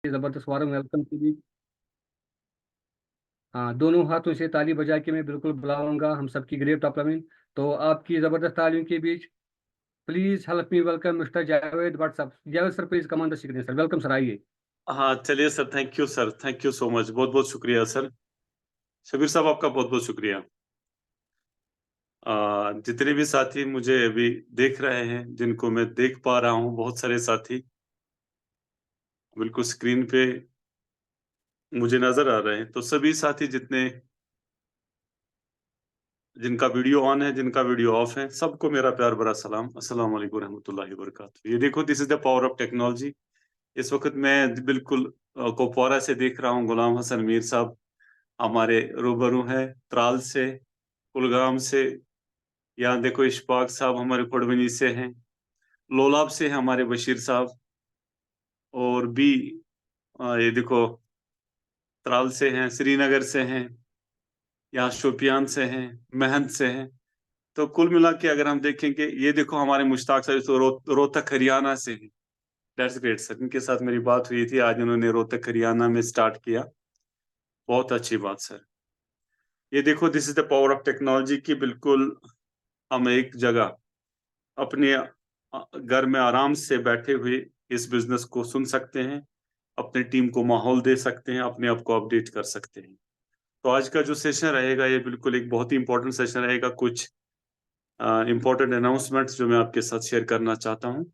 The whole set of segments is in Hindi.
जबरदस्त वार्म वेलकम के लिए। हाँ, दोनों हाथों से ताली बजा के मैं बिल्कुल बुलाऊंगा हम सबकी ग्रेट अपलमेंट। तो आपकी जबरदस्त तालियों के बीच please help me welcome mister Javed WhatsApp. Javed sir, please command the signature. Welcome sir, आइए। हाँ चलिए sir, thank you sir, thank you so much, बहुत बहुत शुक्रिया सर। शबीर साहब आपका बहुत बहुत शुक्रिया। जितने भी साथी मुझे अभी देख रहे हैं, जिनको मैं देख पा रहा हूँ, बहुत सारे साथी बिल्कुल स्क्रीन पे मुझे नजर आ रहे हैं। तो सभी साथी जितने जिनका वीडियो ऑन है, जिनका वीडियो ऑफ है, सबको मेरा प्यार भरा सलाम, अस्सलाम वालेकुम रहमतुल्लाहि व बरकातहू। ये देखो, this is the power of technology. इस वक्त मैं बिल्कुल कुपवारा से देख रहा हूँ। गुलाम हसन मीर साहब हमारे रूबरू हैं, त्राल से, कुलगाम से। यहाँ देखो, इशफाक साहब हमारे फड़वनी से हैं, लोलाब से हैं हमारे बशीर साहब, और भी ये देखो त्राल से हैं, श्रीनगर से हैं, यहाँ शोपियान से हैं, महंत से हैं। तो कुल मिला के अगर हम देखेंगे, ये देखो हमारे मुश्ताक साहब तो रोहतक हरियाणा से हैं। दैट्स ग्रेट सर, इनके साथ मेरी बात हुई थी आज, उन्होंने रोहतक हरियाणा में स्टार्ट किया। बहुत अच्छी बात सर। ये देखो, this is the power of technology की बिल्कुल हम एक जगह अपने घर में आराम से बैठे हुए इस बिजनेस को सुन सकते हैं, अपनी टीम को माहौल दे सकते हैं, अपने आप को अपडेट कर सकते हैं। तो आज का जो सेशन रहेगा, ये बिल्कुल एक बहुत ही इंपॉर्टेंट सेशन रहेगा। कुछ इंपॉर्टेंट अनाउंसमेंट्स जो मैं आपके साथ शेयर करना चाहता हूँ।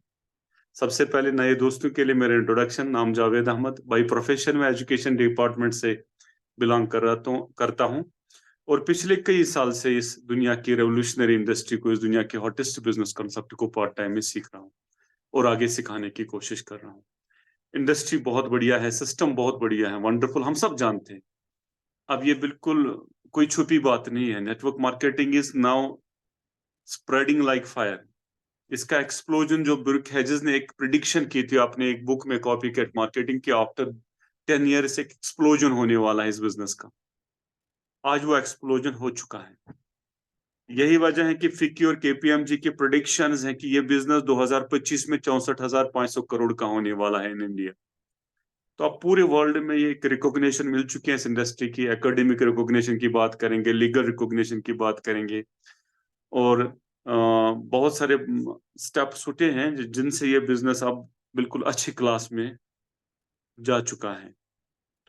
सबसे पहले नए दोस्तों के लिए मेरा इंट्रोडक्शन, नाम जावेद अहमद, बाई प्रोफेशन में एजुकेशन डिपार्टमेंट से बिलोंग करता हूँ, और पिछले कई साल से इस दुनिया की रेवोल्यूशनरी इंडस्ट्री को, इस दुनिया के हॉटेस्ट बिजनेस कॉन्सेप्ट को पार्ट टाइम में सीख रहा हूँ और आगे सिखाने की कोशिश कर रहा हूँ। इंडस्ट्री बहुत बढ़िया है, सिस्टम बहुत बढ़िया है, वंडरफुल, हम सब जानते हैं। अब ये बिल्कुल कोई छुपी बात नहीं है। Network marketing is now spreading like fire. इसका एक्सप्लोजन जो ब्रुक हेजेस ने एक प्रिडिक्शन की थी, आपने एक बुक में, कॉपी कैट मार्केटिंग की, आफ्टर 10 ईयर्स एक एक्सप्लोजन होने वाला है इस बिजनेस का। आज वो एक्सप्लोजन हो चुका है। यही वजह है कि फिक्की और केपीएमजी के प्रोडिक्शंस हैं कि ये बिजनेस 2025 में 64,500 करोड़ का होने वाला है इन इंडिया। तो अब पूरे वर्ल्ड में ये एक रिकॉग्निशन मिल चुकी है इस इंडस्ट्री की। एकेडमिक रिकॉग्निशन की बात करेंगे, लीगल रिकॉग्निशन की बात करेंगे, और बहुत सारे स्टेप्स उठे हैं जिनसे ये बिजनेस अब बिल्कुल अच्छी क्लास में जा चुका है।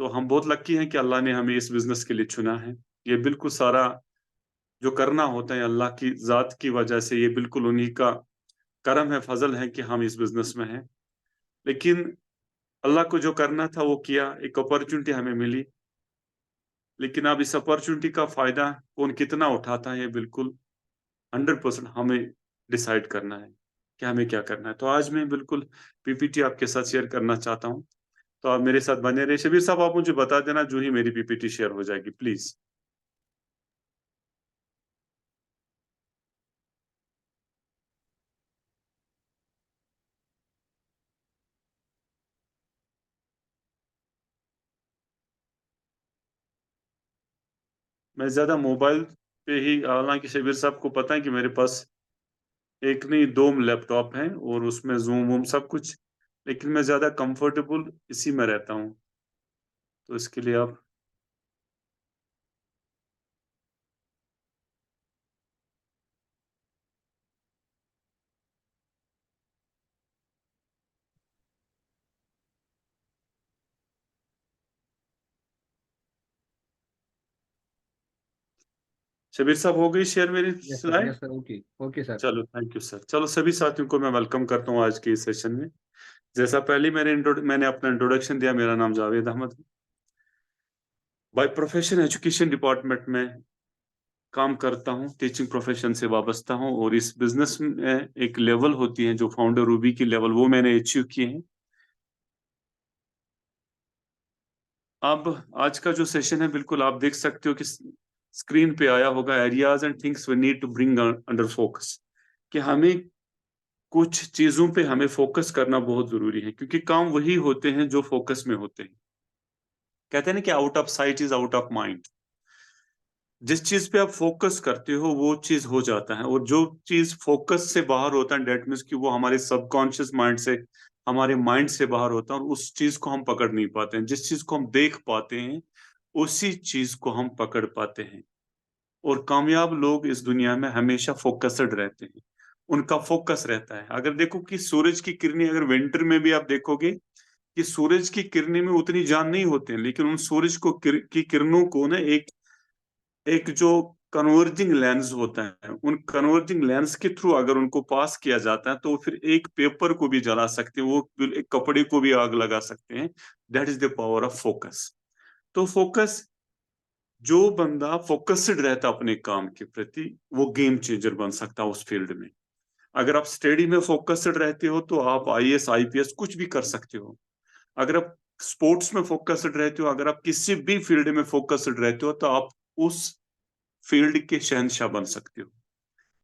तो हम बहुत लकी हैं कि अल्लाह ने हमें इस बिजनेस के लिए चुना है। ये बिल्कुल सारा जो करना होता है अल्लाह की जात की वजह से, ये बिल्कुल उन्हीं का करम है, फजल है कि हम इस बिजनेस में हैं। लेकिन अल्लाह को जो करना था वो किया, एक अपॉर्चुनिटी हमें मिली। लेकिन अब इस अपॉर्चुनिटी का फायदा कौन कितना उठाता है, ये बिल्कुल 100% हमें डिसाइड करना है कि हमें क्या करना है। तो आज मैं बिल्कुल पीपीटी आपके साथ शेयर करना चाहता हूँ। तो आप मेरे साथ बने रहे। शबीर साहब, आप मुझे बता देना जो ही मेरी पीपीटी शेयर हो जाएगी, प्लीज। मैं ज्यादा मोबाइल पे ही, हालांकि शबीर साहब को पता है कि मेरे पास एक नहीं दो लैपटॉप हैं और उसमें जूम वूम सब कुछ, लेकिन मैं ज्यादा कंफर्टेबल इसी में रहता हूँ। तो इसके लिए आप शबीर साहब, हो गई शेयर मेरी yes sir, slide? Yes sir, okay okay sir. चलो, थैंक यू सर। चलो, सभी साथियों को मैं वेलकम करता हूँ आज के इस सेशन में। जैसा पहले मैंने अपना इंट्रोडक्शन दिया, मेरा नाम जावेद अहमद है। बाय प्रोफेशन एजुकेशन डिपार्टमेंट में काम करता हूँ, टीचिंग प्रोफेशन से वाबस्ता हूँ, और इस बिजनेस में एक लेवल होती है जो फाउंडर रूबी की लेवल, वो मैंने अचीव किए हैं। अब आज का जो सेशन है, बिल्कुल आप देख सकते हो कि स्क्रीन पे आया होगा, areas and things we need to bring under focus, कि हमें कुछ चीजों पे हमें फोकस करना बहुत जरूरी है, क्योंकि काम वही होते हैं जो फोकस में होते हैं। कहते हैं ना कि out of site is out of mind. जिस चीज पे आप फोकस करते हो वो चीज हो जाता है, और जो चीज फोकस से बाहर होता है डेट मीन्स कि वो हमारे सबकॉन्शियस माइंड से हमारे माइंड से बाहर होता है और उस चीज को हम पकड़ नहीं पाते हैं। जिस चीज को हम देख पाते हैं उसी चीज को हम पकड़ पाते हैं। और कामयाब लोग इस दुनिया में हमेशा फोकस्ड रहते हैं, उनका फोकस रहता है। अगर देखो कि सूरज की किरणें, अगर विंटर में भी आप देखोगे कि सूरज की किरणें में उतनी जान नहीं होती है, लेकिन उन सूरज को की किरणों को ना एक एक जो कन्वर्जिंग लेंस होता है, उन कन्वर्जिंग लेंस के थ्रू अगर उनको पास किया जाता है तो फिर एक पेपर को भी जला सकते हैं, वो एक कपड़े को भी आग लगा सकते हैं। That is the power of focus. तो फोकस, जो बंदा फोकस्ड रहता अपने काम के प्रति, वो गेम चेंजर बन सकता है उस फील्ड में। अगर आप स्टडी में फोकस्ड रहते हो तो आप आईएएस आईपीएस कुछ भी कर सकते हो। अगर आप स्पोर्ट्स में फोकस्ड रहते हो, अगर आप किसी भी फील्ड में फोकस्ड रहते हो तो आप उस फील्ड के शहंशाह बन सकते हो।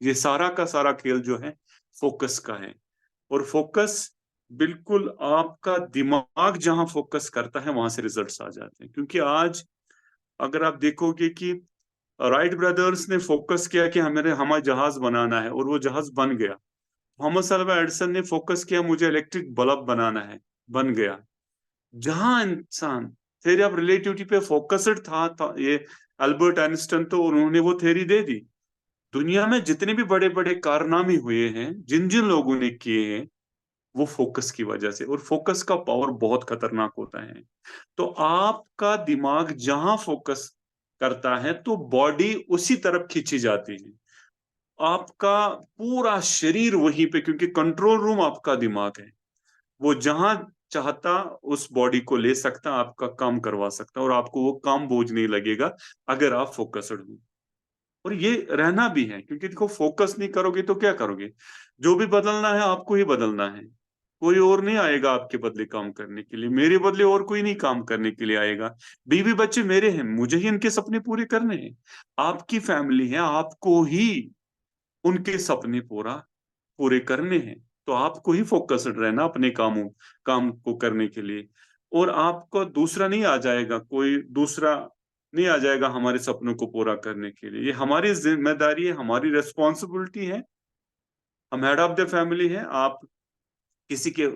ये सारा का सारा खेल जो है फोकस का है। और फोकस, बिल्कुल आपका दिमाग जहां फोकस करता है वहां से रिजल्ट्स आ जाते हैं। क्योंकि आज अगर आप देखोगे कि राइट ब्रदर्स ने फोकस किया कि हमें जहाज बनाना है और वो जहाज बन गया। थॉमस अल्वा एडिसन ने फोकस किया मुझे इलेक्ट्रिक बल्ब बनाना है, बन गया। जहां इंसान थ्योरी ऑफ रिलेटिविटी पे फोकस्ड था ये अल्बर्ट आइंस्टाइन, तो उन्होंने वो थ्योरी दे दी। दुनिया में जितने भी बड़े बड़े कारनामे हुए हैं, जिन जिन लोगों ने किए हैं, वो फोकस की वजह से। और फोकस का पावर बहुत खतरनाक होता है। तो आपका दिमाग जहां फोकस करता है तो बॉडी उसी तरफ खींची जाती है। आपका पूरा शरीर वहीं पे, क्योंकि कंट्रोल रूम आपका दिमाग है। वो जहां चाहता उस बॉडी को ले सकता, आपका काम करवा सकता, और आपको वो काम बोझ नहीं लगेगा अगर आप फोकस्ड हो। और ये रहना भी है, क्योंकि देखो फोकस नहीं करोगे तो क्या करोगे? जो भी बदलना है आपको ही बदलना है। कोई और नहीं आएगा आपके बदले काम करने के लिए, मेरे बदले और कोई नहीं काम करने के लिए आएगा। बीवी बच्चे मेरे हैं, मुझे ही इनके सपने पूरे करने हैं। आपकी फैमिली है, आपको ही उनके सपने पूरे करने हैं। तो आपको ही फोकस्ड रहना अपने काम को करने के लिए। और आपको दूसरा नहीं आ जाएगा, कोई दूसरा नहीं आ जाएगा हमारे सपनों को पूरा करने के लिए। ये हमारी जिम्मेदारी है, हमारी रिस्पॉन्सिबिलिटी है। हम हेड ऑफ द फैमिली है। आप किसी के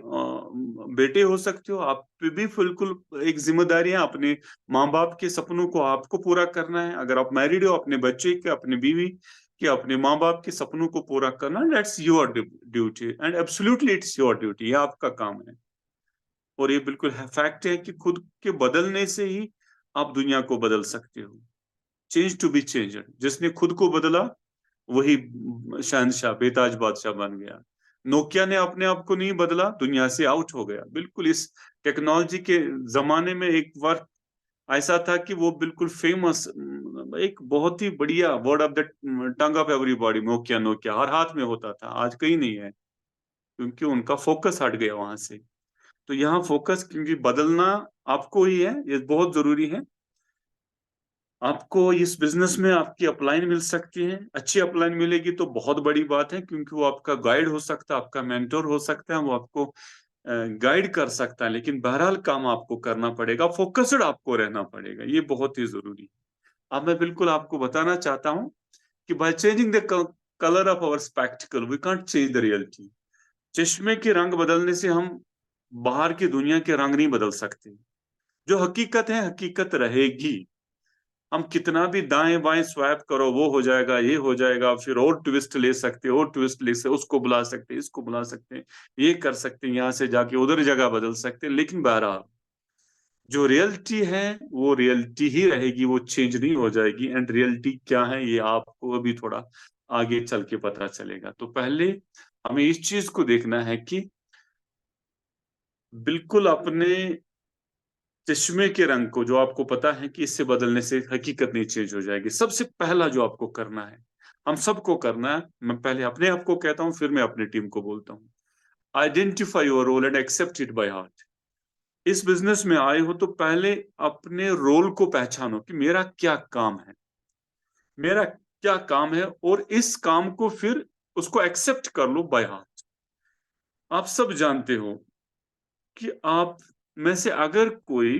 बेटे हो सकते हो, आप पे भी बिल्कुल एक जिम्मेदारी है। अपने माँ बाप के सपनों को आपको पूरा करना है। अगर आप मैरिड हो, अपने बच्चे के, अपनी बीवी के, अपने माँ बाप के सपनों को पूरा करना, that's your duty and absolutely it's your duty. ये आपका काम है। और ये बिल्कुल फैक्ट है कि खुद के बदलने से ही आप दुनिया को बदल सकते हो। Change to be changer. जिसने खुद को बदला वही शहंशाह, बेताज बादशाह बन गया। नोकिया ने अपने आप को नहीं बदला, दुनिया से आउट हो गया। बिल्कुल इस टेक्नोलॉजी के जमाने में एक बार ऐसा था कि वो बिल्कुल फेमस, एक बहुत ही बढ़िया word of the tongue of everybody, Nokia. Nokia हर हाथ में होता था, आज कहीं नहीं है, क्योंकि उनका फोकस हट गया वहां से। तो यहाँ फोकस, क्योंकि बदलना आपको ही है, ये बहुत जरूरी है। आपको इस बिजनेस में आपकी अपलाइन मिल सकती है, अच्छी अपलाइन मिलेगी तो बहुत बड़ी बात है, क्योंकि वो आपका गाइड हो सकता है, आपका मेंटोर हो सकता है, वो आपको गाइड कर सकता है। लेकिन बहरहाल काम आपको करना पड़ेगा, फोकस्ड आपको रहना पड़ेगा, ये बहुत ही जरूरी है। अब मैं बिल्कुल आपको बताना चाहता हूँ कि by changing the colour of our spectacle we can't change the reality. चश्मे के रंग बदलने से हम बाहर की दुनिया के रंग नहीं बदल सकते। जो हकीकत है हकीकत रहेगी। हम कितना भी दाएं बाएं स्वैप करो, वो हो जाएगा, ये हो जाएगा, फिर और ट्विस्ट ले सकते, और ट्विस्ट ले सकते, उसको बुला सकते, इसको बुला सकते, ये कर सकते, यहाँ से जाके उधर जगह बदल सकते। लेकिन बहरहाल जो रियलिटी है वो रियलिटी ही रहेगी, वो चेंज नहीं हो जाएगी। एंड रियलिटी क्या है ये आपको अभी थोड़ा आगे चल के पता चलेगा। तो पहले हमें इस चीज को देखना है कि बिल्कुल अपने चश्मे के रंग को, जो आपको पता है कि इससे बदलने से हकीकत नहीं चेंज हो जाएगी, सबसे पहला जो आपको करना है, हम सबको करना है, मैं पहले अपने आप को कहता हूं फिर मैं अपनी टीम को बोलता हूं, identify your role and accept it by heart. इस बिजनेस में आए हो तो पहले अपने रोल को पहचानो कि मेरा क्या काम है, मेरा क्या काम है, और इस काम को फिर उसको एक्सेप्ट कर लो बाय हार्ट। आप सब जानते हो कि आप में से अगर कोई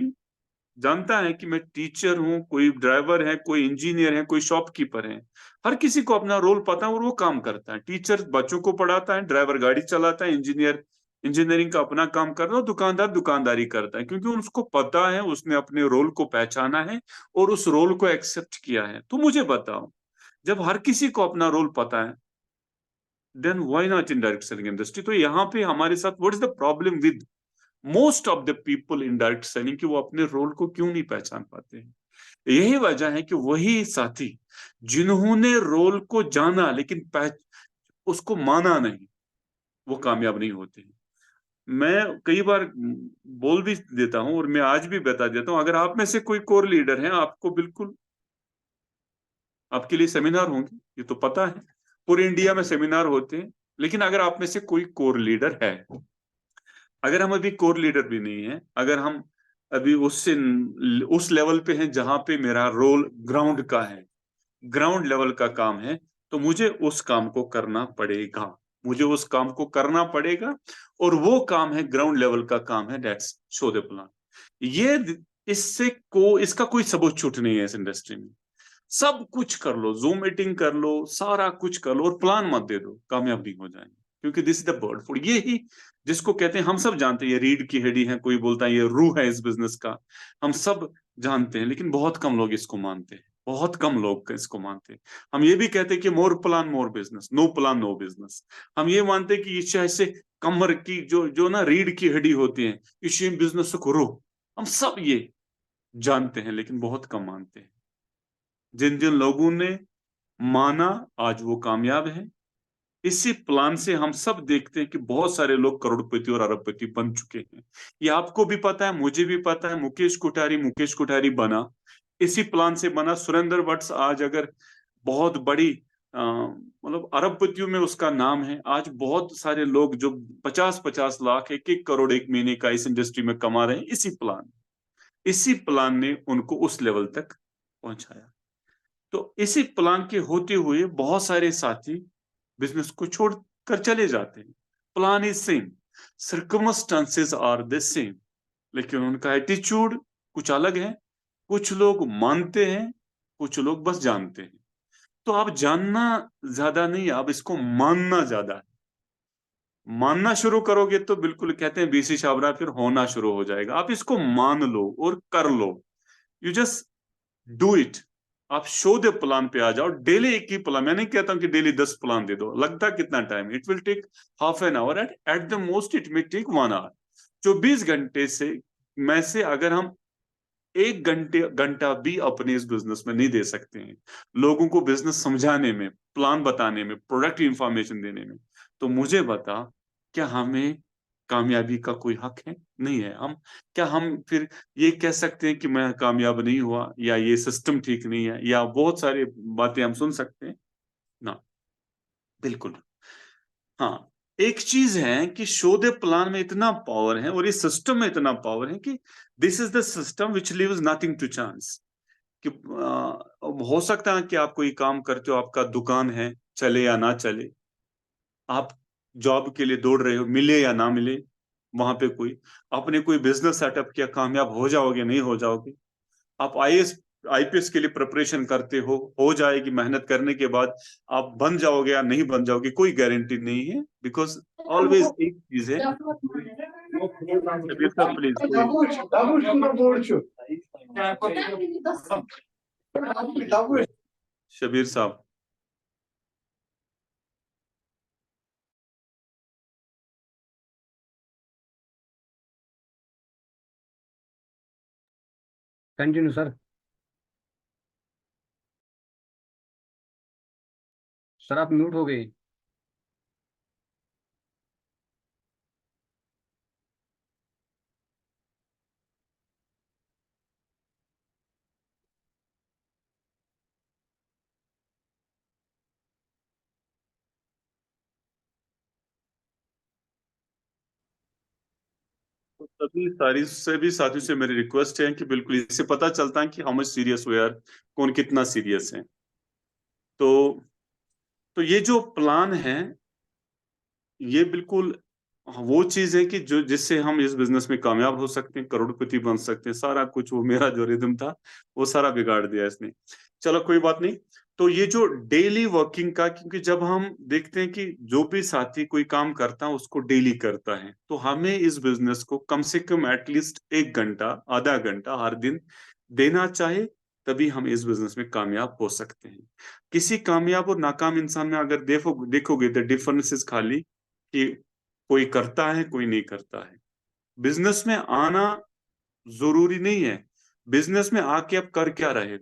जानता है कि मैं टीचर हूं, कोई ड्राइवर है, कोई इंजीनियर है, कोई शॉपकीपर है, हर किसी को अपना रोल पता है और वो काम करता है। टीचर बच्चों को पढ़ाता है, ड्राइवर गाड़ी चलाता है, इंजीनियर इंजीनियरिंग का अपना काम कर रहा है, दुकानदार दुकानदारी करता है, क्योंकि उसको पता है, उसने अपने रोल को पहचाना है और उस रोल को एक्सेप्ट किया है। तो मुझे बताओ, जब हर किसी को अपना रोल पता है, then why not in direct selling industry? तो यहाँ पे हमारे साथ what is the problem with most of the people in direct selling, कि वो अपने रोल को क्यों नहीं पहचान पाते हैं? यही वजह है कि वही साथी जिन्होंने रोल को जाना लेकिन उसको माना नहीं, वो कामयाब नहीं होते हैं। मैं कई बार बोल भी देता हूं और मैं आज भी बता देता हूं, अगर आप में से कोई कोर लीडर है, आपको बिल्कुल आपके लिए सेमिनार होंगे, ये तो पता है, पूरे इंडिया में सेमिनार होते हैं। लेकिन अगर आप में से कोई कोर लीडर है, अगर हम अभी कोर लीडर भी नहीं है, अगर हम अभी उस लेवल पे हैं जहां पे मेरा रोल ग्राउंड का है, ग्राउंड लेवल का काम है, तो मुझे उस काम को करना पड़ेगा, मुझे उस काम को करना पड़ेगा। और वो काम है, ग्राउंड लेवल का काम है, दैट्स शो द प्लान। ये इसका कोई सबूत छूट नहीं है इस इंडस्ट्री में। सब कुछ कर लो, जूम मीटिंग कर लो, सारा कुछ कर लो, और प्लान मत दे दो, कामयाब नहीं हो जाएंगे। क्योंकि this is the bird food, ये ही जिसको कहते हैं, हम सब जानते हैं, ये रीढ़ की हड्डी है, कोई बोलता है ये रूह है इस बिजनेस का, हम सब जानते हैं, लेकिन बहुत कम लोग इसको मानते हैं, बहुत कम लोग इसको मानते हैं। हम ये भी कहते हैं कि more plan more business, no plan no business. हम ये मानते हैं कि इससे कमर की जो जो ना रीढ़ की हड्डी होती है, इसी बिजनेस को करो, हम सब ये जानते हैं, लेकिन बहुत कम मानते हैं। जिन जिन लोगों ने माना, आज वो कामयाब है। इसी प्लान से हम सब देखते हैं कि बहुत सारे लोग करोड़पति और अरबपति बन चुके हैं। ये आपको भी पता है, मुझे भी पता है। मुकेश कोठारी बना इसी प्लान से बना। सुरेंद्र वट्स आज अगर बहुत बड़ी मतलब अरबपतियों में उसका नाम है। आज बहुत सारे लोग जो 50-50 लाख, 1-1 करोड़ एक महीने का इस इंडस्ट्री में कमा रहे हैं, इसी प्लान ने उनको उस लेवल तक पहुंचाया। तो इसी प्लान के होते हुए बहुत सारे साथी बिजनेस को छोड़कर चले जाते हैं। Plan is same, circumstances are the same, लेकिन उनका एटीट्यूड कुछ अलग है। कुछ लोग मानते हैं, कुछ लोग बस जानते हैं। तो आप जानना ज्यादा नहीं, आप इसको मानना ज्यादा है। मानना शुरू करोगे तो बिल्कुल कहते हैं बीसी छाबरा, फिर होना शुरू हो जाएगा। आप इसको मान लो और कर लो, यू जस्ट डू इट। आप शो द प्लान पे आ जाओ। डेली एक ही प्लान, मैं नहीं कहता हूं कि डेली 10 प्लान दे दो, लगता कितना time, it will take half an hour, at the most it may take 1 hour. 24 घंटे से में से अगर हम 1 घंटा भी अपने इस बिजनेस में नहीं दे सकते हैं, लोगों को बिजनेस समझाने में, प्लान बताने में, प्रोडक्ट इंफॉर्मेशन देने में, तो मुझे बता, क्या हमें कामयाबी का कोई हक है? नहीं है। हम फिर ये कह सकते हैं कि मैं कामयाब नहीं हुआ, या ये सिस्टम ठीक नहीं है, या बहुत सारी बातें हम सुन सकते हैं ना? बिल्कुल। हाँ, एक चीज है कि शो द प्लान में इतना पावर है और इस सिस्टम में इतना पावर है कि this is the system which leaves nothing to chance. कि हो सकता है कि आप कोई काम करते हो, आपका दुकान है, चले या ना चले, आप जॉब के लिए दौड़ रहे हो, मिले या ना मिले, वहां पे आपने कोई बिजनेस सेटअप किया, कामयाब हो जाओगे नहीं हो जाओगे। आप आईएएस आईपीएस के लिए प्रिपरेशन करते हो जाएगी, मेहनत करने के बाद आप बन जाओगे या नहीं बन जाओगे, कोई गारंटी नहीं है। बिकॉज ऑलवेज एक चीज है, प्लीज शबीर साहब, कंटिन्यू सर। सर आप म्यूट हो गए। सभी साथियों से मेरी रिक्वेस्ट है कि बिल्कुल इससे पता चलता है कि how much serious we are, कौन कितना सीरियस है। तो तो ये जो प्लान है, ये बिल्कुल वो चीज है कि जो जिससे हम इस बिजनेस में कामयाब हो सकते हैं, करोड़पति बन सकते हैं। सारा कुछ वो मेरा जो रिदम था, वो सारा बिगाड़ दिया इसने। चलो कोई बात नहीं। तो ये जो डेली वर्किंग का, क्योंकि जब हम देखते हैं कि जो भी साथी कोई काम करता है उसको डेली करता है, तो हमें इस बिजनेस को कम से कम एटलीस्ट 1 घंटा, आधा घंटा हर दिन देना चाहिए, तभी हम इस बिजनेस में कामयाब हो सकते हैं। किसी कामयाब और नाकाम इंसान में अगर देखोगे तो डिफरेंसेस खाली कि कोई करता है कोई नहीं करता है। बिजनेस में आना जरूरी नहीं है, बिजनेस में आके आप कर क्या रहे हो।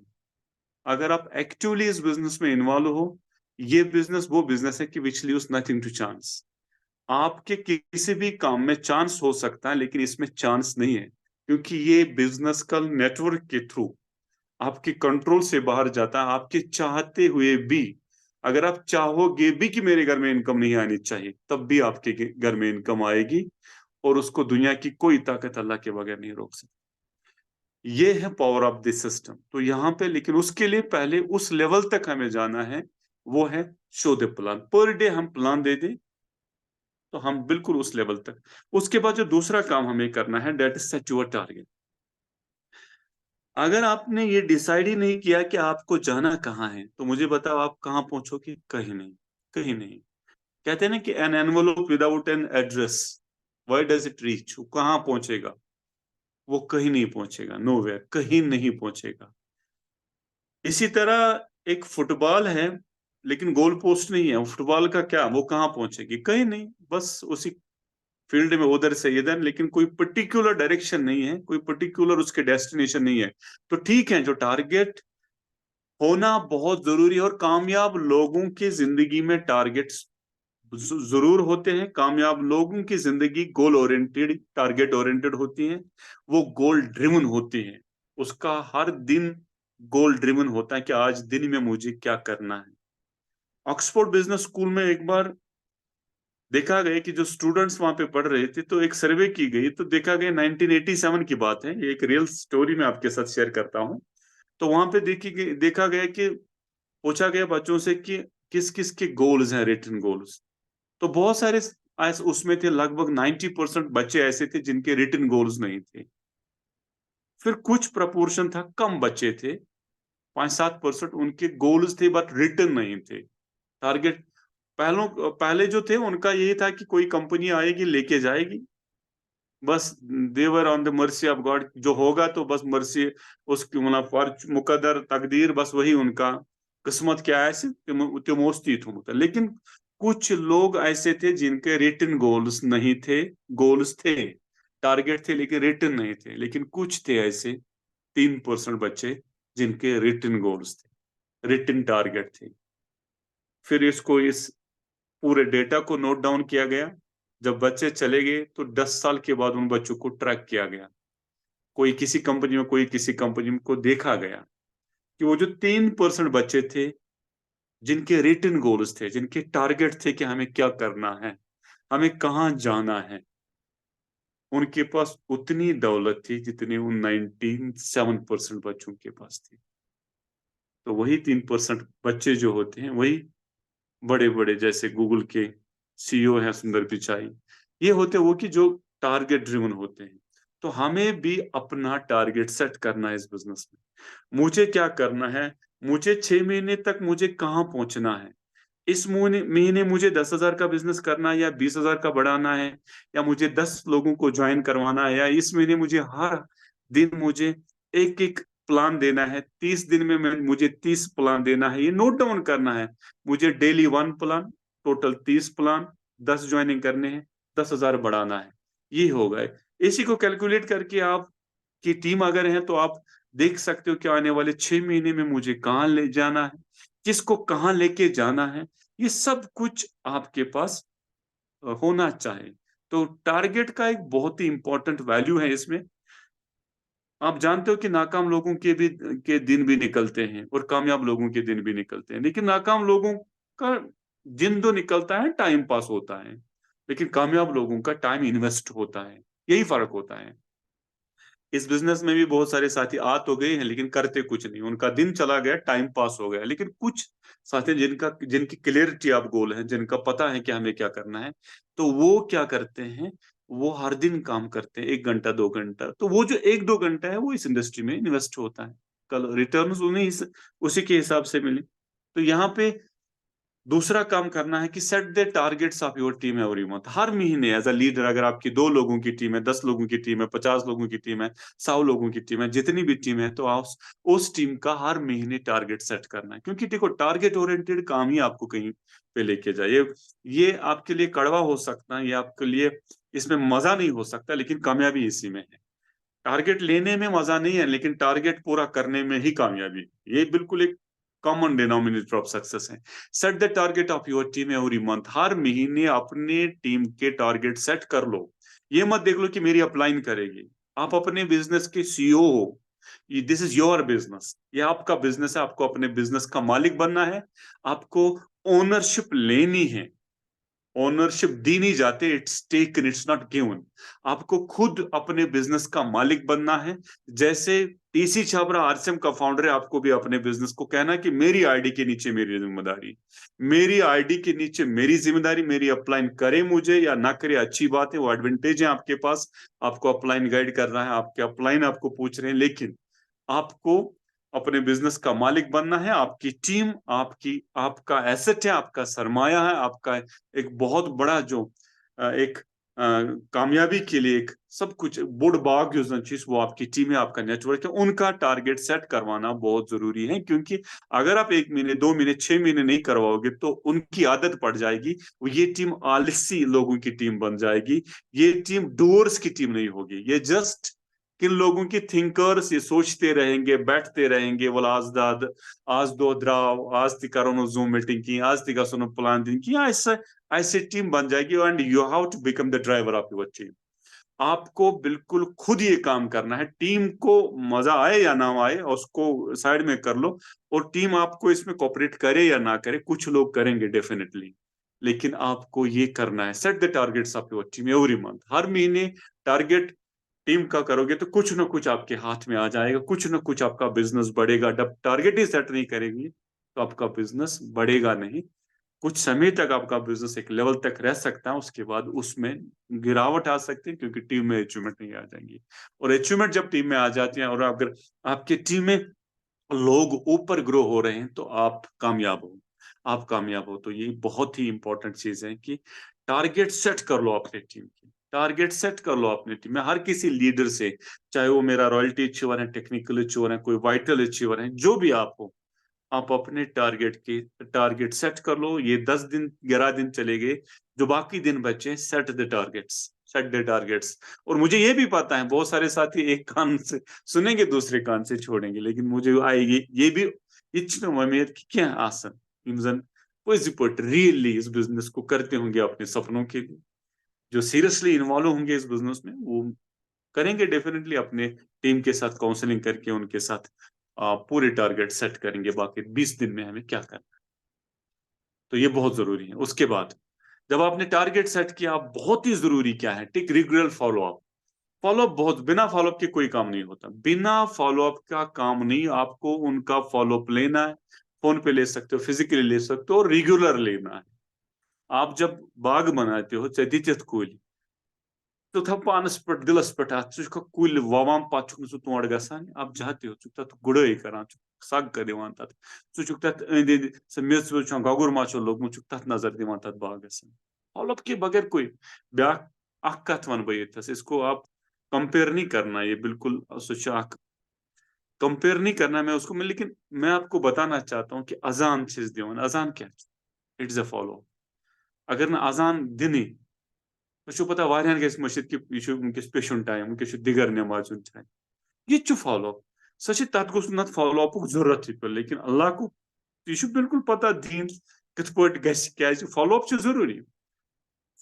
अगर आप एक्टिवली इस बिजनेस में इन्वॉल्व हो, ये बिजनेस वो बिजनेस है कि which leaves nothing to chance. आपके किसी भी काम में चांस हो सकता है, लेकिन इसमें चांस नहीं है, क्योंकि ये बिजनेस का नेटवर्क के थ्रू आपके कंट्रोल से बाहर जाता है। आपके चाहते हुए भी, अगर आप चाहोगे भी कि मेरे घर में इनकम नहीं आनी चाहिए, तब भी आपके घर में इनकम आएगी, और उसको दुनिया की कोई ताकत अल्लाह के बगैर नहीं रोक सकती। ये है पावर ऑफ दिस सिस्टम। तो यहाँ पे, लेकिन उसके लिए पहले उस लेवल तक हमें जाना है, वो है show the plan. Per day हम प्लान दे दें तो हम बिल्कुल उस लेवल तक। उसके बाद जो दूसरा काम हमें करना है, that is set your target. अगर आपने ये डिसाइड ही नहीं किया कि आपको जाना कहाँ है, तो मुझे बताओ आप कहाँ पहुंचोगे? कहीं नहीं, कहीं नहीं। कहते हैं ना कि an envelope without an address, where does it reach? वो कहाँ पहुंचेगा? वो कहीं नहीं पहुंचेगा, नोवेयर, कहीं नहीं पहुंचेगा। इसी तरह एक फुटबॉल है, लेकिन गोल पोस्ट नहीं है, फुटबॉल का क्या, वो कहाँ पहुंचेगी? कहीं नहीं, बस उसी फील्ड में उधर से इधर, लेकिन कोई पर्टिकुलर डायरेक्शन नहीं है, कोई पर्टिकुलर उसके डेस्टिनेशन नहीं है। तो ठीक है, जो टारगेट होना बहुत जरूरी है, और कामयाब लोगों की जिंदगी में टारगेट्स जरूर होते हैं। कामयाब लोगों की जिंदगी गोल ओरिएंटेड, टारगेट ओरिएंटेड होती है, वो गोल ड्रिवन होती है। उसका हर दिन गोल ड्रिवन होता है कि आज दिन में मुझे क्या करना है। ऑक्सफोर्ड बिजनेस स्कूल में एक बार देखा गया कि जो स्टूडेंट्स वहां पे पढ़ रहे थे, तो एक सर्वे की गई, तो देखा गया 1987 की बात है, ये एक रियल स्टोरी मैं आपके साथ शेयर करता हूँ। तो वहां पे देखा गया कि पूछा गया बच्चों से कि किस किस के गोल्स हैं, रिटन गोल्स। तो बहुत सारे उसमें थे, लगभग 90% बच्चे ऐसे थे जिनके रिटन गोल्स नहीं थे। फिर कुछ प्रपोर्शन था, कम बच्चे थे, 5-7% उनके गोल्स थे बट रिटन नहीं थे। टारगेट पहले जो थे उनका यही था कि कोई कंपनी आएगी लेके जाएगी, बस they're on the mercy of God, जो होगा तो बस मर्सी, उसकी मतलब मुकद्दर तकदीर, बस वही उनका किस्मत क्या है से तिमोस्ती थुम। लेकिन कुछ लोग ऐसे थे जिनके रिटन गोल्स नहीं थे, गोल्स थे, टारगेट थे लेकिन रिटन नहीं थे। लेकिन कुछ थे ऐसे 3% बच्चे जिनके रिटन गोल्स थे, रिटन टारगेट थे। फिर इस पूरे डेटा को नोट डाउन किया गया। जब बच्चे चले गए तो 10 साल के बाद उन बच्चों को ट्रैक किया गया, कोई किसी कंपनी में, कोई किसी कंपनी में, को देखा गया कि वो जो 3% बच्चे थे जिनके रिटन गोल्स थे, जिनके टारगेट थे कि हमें क्या करना है, हमें कहाँ जाना है, उनके पास उतनी दौलत थी जितनी उन 97% बच्चों के पास थी। तो वही 3% बच्चे जो होते हैं, वही बड़े बड़े, जैसे गूगल के सीईओ हैं सुंदर पिचाई, ये होते वो कि जो टारगेट ड्रिवन होते हैं। तो हमें भी अपना टारगेट सेट करना है इस बिजनेस में। मुझे क्या करना है, मुझे 6 महीने तक मुझे कहाँ पहुंचना है। इस महीने मुझे 10,000 का बिजनेस करना है या 20,000 का बढ़ाना है, या मुझे 10 लोगों को ज्वाइन करवाना है, या इस महीने मुझे हर दिन मुझे एक एक प्लान देना है, 30 दिन में मुझे 30 प्लान देना है, ये नोट डाउन करना है। मुझे daily 1 plan, total 30 plan, 10 joining करने हैं, 10,000 बढ़ाना है। ये हो गए। इसी को कैलकुलेट करके आप की टीम अगर है तो आप देख सकते हो कि आने वाले 6 महीने में मुझे कहाँ ले जाना है, किसको कहाँ लेके जाना है। ये सब कुछ आपके पास होना चाहिए। तो टारगेट का एक बहुत ही इंपॉर्टेंट वैल्यू है इसमें। आप जानते हो कि नाकाम लोगों के दिन भी निकलते हैं और कामयाब लोगों के दिन भी निकलते हैं, लेकिन नाकाम लोगों का दिन तो निकलता है, टाइम पास होता है, लेकिन कामयाब लोगों का टाइम इन्वेस्ट होता है। यही फर्क होता है। इस बिजनेस में भी बहुत सारे साथी आ तो गए हैं लेकिन करते कुछ नहीं, उनका दिन चला गया, टाइम पास हो गया। लेकिन कुछ साथी जिनकी क्लियरिटी ऑफ गोल है, जिनका पता है कि हमें क्या करना है, तो वो क्या करते हैं, वो हर दिन काम करते हैं, 1 घंटा 2 घंटा। तो वो जो 1-2 घंटा है वो इस इंडस्ट्री में इन्वेस्ट होता है, कल रिटर्न उन्हें उसी के हिसाब से मिले। तो यहाँ पे दूसरा काम करना है कि set the targets of your team every month. हर महीने एज अ लीडर, अगर आपकी 2 लोगों की टीम है, 10 लोगों की टीम है, 50 लोगों की टीम है, 100 लोगों की टीम है, जितनी भी टीम है, तो आप उस टीम का हर महीने टारगेट सेट करना है। क्योंकि देखो, टारगेट ओरिएंटेड काम ही आपको कहीं पे लेके जाए। ये आपके लिए कड़वा हो सकता है, ये आपके लिए इसमें मजा नहीं हो सकता, लेकिन कामयाबी इसी में है। टारगेट लेने में मजा नहीं है, लेकिन टारगेट पूरा करने में ही कामयाबी है। ये बिल्कुल एक कॉमन डिनोमिनेटर ऑफ सक्सेस है। Set the target of your team every month. हर महीने अपने टीम के टारगेट सेट कर लो। ये मत देख लो कि मेरी अपलाइन करेगी। आप अपने बिजनेस के सीईओ हो। दिस इज योर बिजनेस, ये आपका बिजनेस है। आपको अपने बिजनेस का मालिक बनना है। आपको ओनरशिप लेनी है। ओनरशिप दी नहीं जाती, it's taken, it's not given. आपको खुद अपने बिजनेस का मालिक बनना है। जैसे टीसी छाबरा आरसीएम का फाउंडर है, आपको भी अपने बिजनेस को कहना कि मेरी आईडी के नीचे मेरी जिम्मेदारी, मेरी आईडी के नीचे मेरी जिम्मेदारी। मेरी अपलाइन करे मुझे या ना करे, अच्छी बात है, वो एडवांटेज है आपके पास। आपको अपलाइन गाइड कर रहा है, आपके अपलाइन आपको पूछ रहे हैं, लेकिन आपको अपने बिजनेस का मालिक बनना है। आपकी टीम आपका एसेट है, आपका सरमाया है, आपका एक बहुत बड़ा जो एक कामयाबी के लिए एक सब कुछ बुड बाग चीज, वो आपकी टीम है, आपका नेटवर्क है। उनका टारगेट सेट करवाना बहुत जरूरी है, क्योंकि अगर आप 1 महीने, 2 महीने, 6 महीने नहीं करवाओगे तो उनकी आदत पड़ जाएगी। ये टीम आलसी लोगों की टीम बन जाएगी। ये टीम डूअर्स की टीम नहीं होगी। ये जस्ट किन लोगों की थिंकर्स, ये सोचते रहेंगे, बैठते रहेंगे, बोला आज दो द्राव, आज ती करो जूम मीटिंग की, आज ती का सुनो प्लान दिन की, ऐसे ऐसे टीम बन जाएगी। And you have to become the driver of your team. आपको बिल्कुल खुद ये काम करना है। टीम को मजा आए या ना आए, उसको साइड में कर लो, और टीम आपको इसमें कोऑपरेट करे या ना करे, कुछ लोग करेंगे डेफिनेटली, लेकिन आपको ये करना है। Set the targets of your team every month. हर महीने टारगेट टीम का करोगे तो कुछ ना कुछ आपके हाथ में आ जाएगा, कुछ ना कुछ आपका बिजनेस बढ़ेगा। जब टारगेट ही सेट नहीं करेंगे तो आपका बिजनेस बढ़ेगा नहीं। कुछ समय तक आपका बिजनेस एक लेवल तक रह सकता है, उसके बाद उसमें गिरावट आ सकती है, क्योंकि टीम में अचीवमेंट नहीं आ जाएंगी। और अचीवमेंट जब टीम में आ जाती है, और अगर आपकी टीम में लोग ऊपर ग्रो हो रहे हैं, तो आप कामयाब हो। आप कामयाब हो। तो ये बहुत ही इंपॉर्टेंट चीज है कि टारगेट सेट कर लो अपने टीम की। टारगेट सेट कर लो अपने टीम में। हर किसी लीडर से, चाहे वो मेरा रॉयल्टी अचीवर है, टेक्निकल अचीवर है, कोई वाइटल अचीवर है, जो भी आप हो, आप अपने टारगेट सेट कर लो। ये 10 दिन 11 दिन चले गए, जो बाकी दिन बचे, set the targets, set the targets. और मुझे ये भी पता है, बहुत सारे साथी एक कान से सुनेंगे, दूसरे कान से छोड़ेंगे, लेकिन मुझे आएगी ये भी इच्छा उम्मीद कि क्या आसन इमजन रियली इस बिजनेस को करते होंगे अपने सपनों के लिए। जो सीरियसली इन्वॉल्व होंगे इस बिजनेस में, वो करेंगे डेफिनेटली, अपने टीम के साथ काउंसलिंग करके उनके साथ पूरे टारगेट सेट करेंगे, बाकी 20 दिन में हमें क्या करना है। तो ये बहुत जरूरी है। उसके बाद जब आपने टारगेट सेट किया, बहुत ही जरूरी क्या है, टेक रेगुलर फॉलोअप। फॉलोअप बहुत, बिना फॉलोअप के कोई काम नहीं होता। बिना फॉलोअप का काम नहीं, आपको उनका फॉलोअप लेना है। फोन पे ले सकते हो, फिजिकली ले सकते हो, और रेगुलर लेना है। आप जब बाग बनाते हो, कुल तो था पानस पे दिलस पे कुल ववाम पा सू तोड़ गसान, आप जहाते हो तथ गुड़े करान, सग कर दिवान तथ तथ अंद अंद सह मेज वेज गगुर मा लोगमुत तथ नजर दिवान तथ बागस। फॉलोअप के बगैर कोई ब्या कथ वन बह इसको आप कंपेयर नहीं करना। ये बिल्कुल सह कंपेयर नहीं करना मैं उसको मैं, लेकिन मैं आपको बताना चाहता हूँ कि अजान दिवान, अजान क्या, इट्स अ फॉलो। अगर ना अजान दिन तो पता वारियान गैस मस्जिद कि यह वनकस पेशुन टाइम, वनकस दिगर नमाज टाइम, यह फॉलो सह तथ गोस नत फॉलो अपुक जरूरत पे, लेकिन अल्लाह को यह बिल्कुल पता दीन कित पट क्या फॉलो अप जरूरी।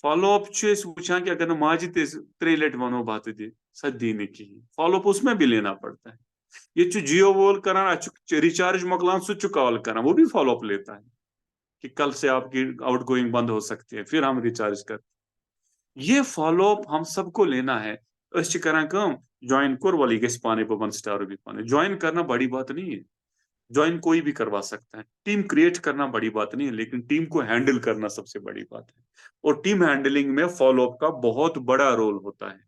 फॉलो अप वुचान कि अगर माज 3 लट वनो बात दि सह दी ना कहीं, फॉलो अप उसमें भी लेना पड़ता है। ये जियो वोल करान रिचार्ज मोकलान सह कॉल करान, वो भी फॉलो अप लेता है कि कल से आपकी आउट गोइंग बंद हो सकती है, फिर हम रिचार्ज कर। ये फॉलोअप हम सबको लेना है। ज्वाइन कोर वाली गैस पाने पर 1 स्टार भी पाने। ज्वाइन करना बड़ी बात नहीं है, ज्वाइन कोई भी करवा सकता है। टीम क्रिएट करना बड़ी बात नहीं है, लेकिन टीम को हैंडल करना सबसे बड़ी बात है। और टीम हैंडलिंग में फॉलोअप का बहुत बड़ा रोल होता है।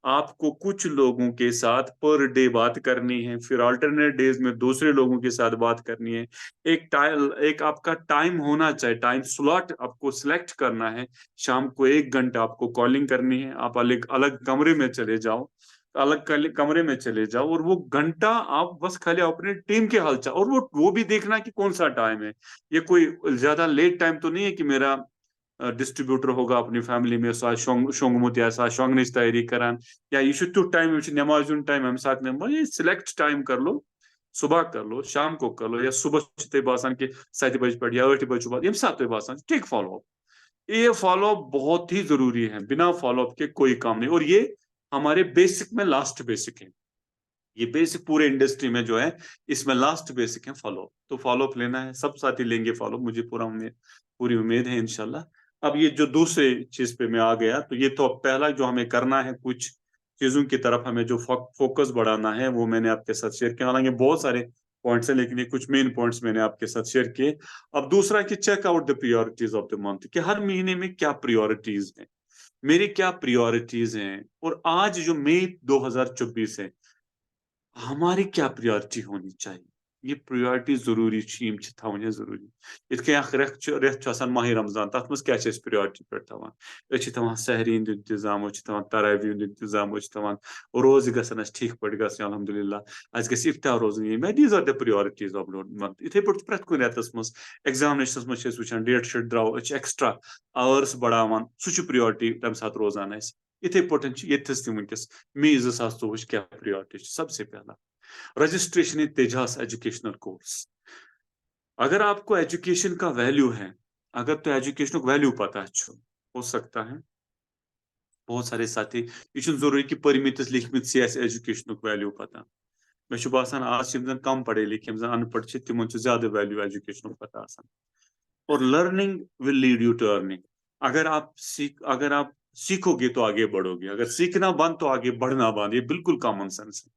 आपको कुछ लोगों के साथ पर डे बात करनी है, फिर अल्टरनेट डेज में दूसरे लोगों के साथ बात करनी है। एक आपका टाइम होना चाहिए, टाइम स्लॉट आपको सिलेक्ट करना है। शाम को 1 घंटा आपको कॉलिंग करनी है। आप अलग अलग कमरे में चले जाओ, कमरे में चले जाओ, और वो घंटा आप बस खाली अपने टीम के हालचाल, और वो भी देखना कि कौन सा टाइम है। ये कोई ज्यादा लेट टाइम तो नहीं है कि मेरा डिस्ट्रीब्यूटर होगा अपनी फैमिली में शोंगमुत या शोंगनिश तैयारी करान, या ये शुतु टाइम नमाज टाइम हम साथ में ये सिलेक्ट टाइम कर लो। सुबह कर लो, शाम को कर लो, या सुबह ते बासान के 7 बजे पे या 8 बजे बाद, यम साथ बासान टेक फॉलो अप। ये फॉलो अप बहुत ही जरूरी है, बिना फॉलो अप के कोई काम नहीं। और ये हमारे बेसिक में लास्ट बेसिक है। ये बेसिक पूरे इंडस्ट्री में जो है, इसमें लास्ट बेसिक है फॉलो। तो फॉलो अप लेना है, सब साथी लेंगे फॉलो, मुझे पूरी उम्मीद है इंशाल्लाह। अब ये जो दूसरे चीज पे मैं आ गया, तो ये तो पहला जो हमें करना है, कुछ चीजों की तरफ हमें जो फोकस बढ़ाना है, वो मैंने आपके साथ शेयर किया। हालांकि बहुत सारे पॉइंट्स हैं, लेकिन ये कुछ मेन पॉइंट्स मैंने आपके साथ शेयर किए। अब दूसरा कि check out the priorities of the month, कि हर महीने में क्या प्रायोरिटीज है, मेरी क्या प्रायोरिटीज हैं, और आज जो मई 2024 है, हमारी क्या प्रायोरिटी होनी चाहिए। ये प्रायोरिटी जरूरी यम थवन जरूरी। इत माह रमजान, तथ मज क्या प्रायोरिटी पे थवान सहरी हंद इंतजाम, थवान तरावी हंद इंतजाम, थवान रोज गसन ठीक पे गसन अल्हम्दुलिल्लाह, अस इफ्तार रोजन ये these are the priorities of month. इथे पे प्रत कुन रेतस मज एग्जामिनेशन मज वुचान डेट शीट द्राव एक्स्ट्रा आवर्स बढ़ावान, सह प्रायोरिटी तम साथ रोजान। इथे पे ये वनकस मई 2024 क्या प्रायोरिटी। सबसे पहला registration in Tejas educational course. अगर आपको एजुकेशन का वैल्यू है, अगर तो एजुकेशन का वैल्यू पता हो सकता है बहुत सारे साथी ये जरूरी कि परमित लिखमित एजुकेशन वैल्यू पता। मे बासान आज कम पढ़े लिखे अनपढ़ तिमन ज्यादा वैल्यू एजुकेशन पता। और learning will lead you to earning. अगर आप सीखोगे तो आगे बढ़ोगे, अगर सीखना बंद तो आगे बढ़ना बंद। ये बिल्कुल कॉमन सेंस है।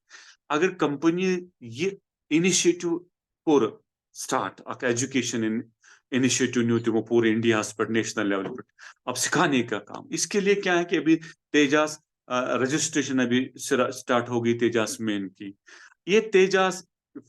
अगर कंपनी ये इनिशिएटिव कोर स्टार्ट अक एजुकेशन इनिशिएटिव न्यू तिमो पूरे इंडिया पर नेशनल लेवल पर, अब सिखाने का काम। इसके लिए क्या है कि अभी तेजास रजिस्ट्रेशन अभी स्टार्ट होगी तेजास मेन की। ये तेजास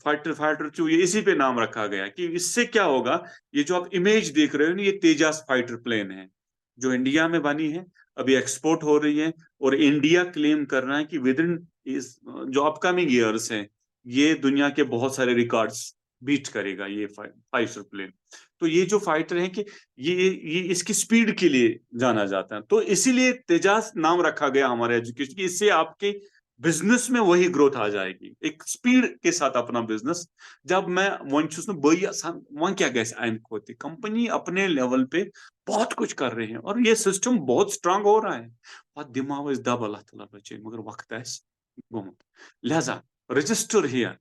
फाइटर ये इसी पे नाम रखा गया कि इससे क्या होगा, ये जो आप इमेज देख रहे हो ना, ये तेजास फाइटर प्लेन है जो इंडिया में बनी है, अभी एक्सपोर्ट हो रही है। और इंडिया क्लेम कर रहा है कि विद इन इस जो अपकमिंग ईयर्स हैं, ये दुनिया के बहुत सारे रिकॉर्ड्स बीट करेगा ये फाइटर प्लेन। तो ये जो फाइटर है कि ये इसकी स्पीड के लिए जाना जाता है, तो इसीलिए तेजास नाम रखा गया हमारे एजुकेशन की। इससे आपके बिजनेस में वही ग्रोथ आ जाएगी, एक स्पीड के साथ अपना बिजनेस। जब मैं वन क्या गैस आइन खोती कंपनी अपने लेवल पे बहुत कुछ कर रहे हैं, और ये सिस्टम बहुत स्ट्रांग हो रहा है। और दिमाग दब अल्लाह ताला बचे, मगर वक्त गुमुत। लिहाजा रजिस्टर हियर,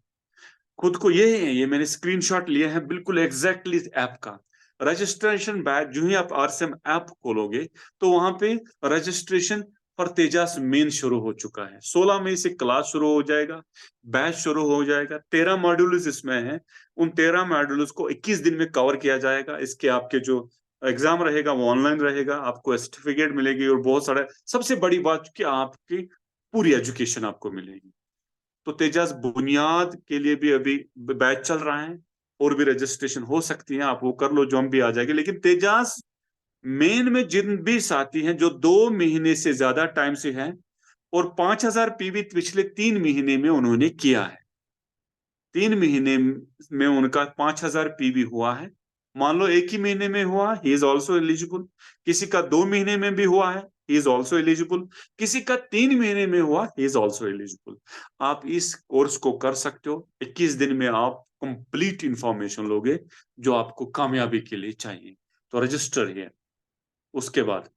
खुद को ये मैंने स्क्रीनशॉट लिया है बिल्कुल एग्जैक्टली ऐप का। रजिस्ट्रेशन बैच जो ही आप आरसीएम ऐप खोलोगे, तो वहां पे रजिस्ट्रेशन पर तेजास मेन शुरू हो चुका है। 16 मई से क्लास शुरू हो जाएगा, बैच शुरू हो जाएगा। 13 मॉड्यूल्स इसमें हैं। उन 13 मॉड्यूल्स को 21 दिन में कवर किया जाएगा। इसके आपके जो एग्जाम रहेगा वो ऑनलाइन रहेगा, आपको सर्टिफिकेट मिलेगी, और बहुत सारे, सबसे बड़ी बात कि आपकी पूरी एजुकेशन आपको मिलेगी। तो तेजास बुनियाद के लिए भी अभी बैच चल रहा है, और भी रजिस्ट्रेशन हो सकती है, आप वो कर लो, जो हम भी आ जाएगी। लेकिन तेजास मेन में जिन भी साथी हैं जो 2 महीने से ज्यादा टाइम से हैं, और 5000 पीवी पिछले 3 महीने में उन्होंने किया है, 3 महीने में उनका 5000 पीवी हुआ है। मान लो एक ही महीने में हुआ, ही इज ऑल्सो एलिजिबल। किसी का 2 महीने में भी हुआ है, ही इज ऑल्सो एलिजिबल। किसी का 3 महीने में हुआ, ही इज ऑल्सो एलिजिबल। आप इस कोर्स को कर सकते हो। 21 दिन में आप कंप्लीट इंफॉर्मेशन लोगे जो आपको कामयाबी के लिए चाहिए। तो रजिस्टर है। उसके बाद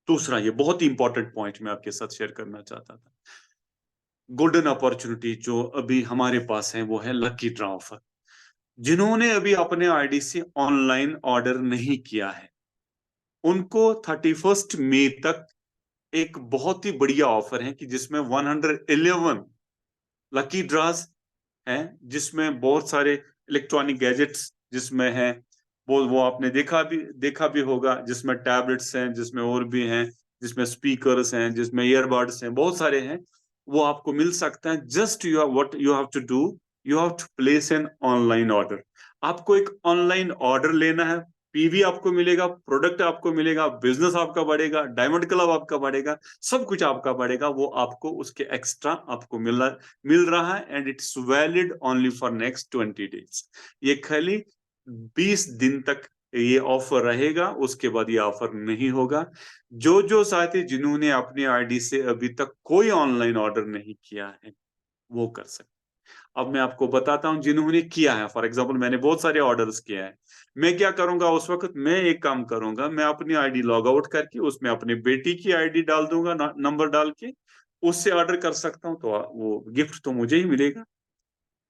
दूसरा, ये बहुत ही इंपॉर्टेंट पॉइंट मैं आपके साथ शेयर करना चाहता था। गोल्डन अपॉर्चुनिटी जो अभी हमारे पास है, वो है लकी ड्रॉ ऑफर। जिन्होंने अभी अपने आईडी से ऑनलाइन ऑर्डर नहीं किया है, उनको 31 मई तक एक बहुत ही बढ़िया ऑफर है कि जिसमें 111 लकी ड्रॉज हैं, जिसमें बहुत सारे इलेक्ट्रॉनिक गैजेट्स जिसमें हैं, वो आपने देखा भी होगा, जिसमें टैबलेट्स हैं, जिसमें और भी हैं, जिसमें स्पीकर्स हैं, जिसमें ईयरबड्स हैं, बहुत सारे हैं, वो आपको मिल सकता है। Just you what you have to do, you have to place an online order. आपको एक ऑनलाइन ऑर्डर लेना है, पीवी आपको मिलेगा, प्रोडक्ट आपको मिलेगा, बिजनेस आपका बढ़ेगा, डायमंड क्लब आपका बढ़ेगा, सब कुछ आपका बढ़ेगा। वो आपको उसके एक्स्ट्रा आपको मिल रहा है, and it's valid only for next 20 days. ये खाली 20 दिन तक ये ऑफर रहेगा, उसके बाद ये ऑफर नहीं होगा। जो साथी जिन्होंने अपनी आईडी से अभी तक कोई ऑनलाइन ऑर्डर नहीं किया है वो कर सकते। अब मैं आपको बताता हूं जिन्होंने किया है। फॉर एग्जांपल मैंने बहुत सारे ऑर्डर्स किया है। मैं क्या करूंगा उस वक्त, मैं एक काम करूंगा, मैं अपनी आईडी लॉग आउट करके उसमें अपनी बेटी की आईडी डाल दूंगा, नंबर डाल के उससे ऑर्डर कर सकता हूं, तो वो गिफ्ट तो मुझे ही मिलेगा